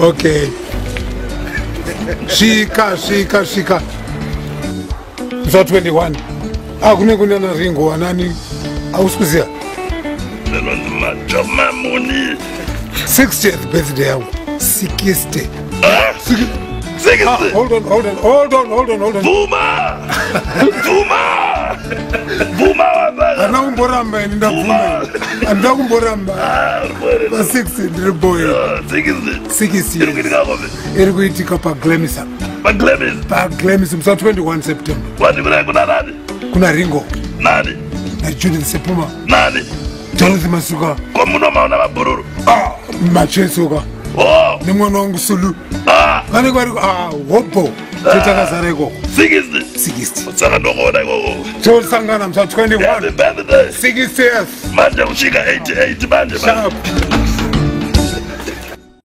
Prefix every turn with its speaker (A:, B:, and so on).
A: Okay. Shika. Msa 21. Kune na ringo wanani. Ausikuzia.
B: Lelo ndimajoma muni.
A: 60th birthday yangu. 60.
B: 60.
A: Hold on.
B: Vuma wabala.
A: Ana umboramba ndavuma. Anda umboramba. 60 ndiri boy. 60. Iri kuitika paGlemisa. paGlemisa msa 21 September.
B: Wati kuna nani?
A: Kuna Ringo.
B: Nani?
A: Na Judith Sepuma.
B: Nani?
A: Dorothy Masuka.
B: Kwa muno mauna mabururu.
A: Machesuka. Ni mwana wangu Sulu. Kani kwa hopo. Chitakazareko. 60.
B: Saka ndongona koko.
A: Chosangana msa 21. 60 years.
B: Manje kushika 88 manje.
A: Sharp.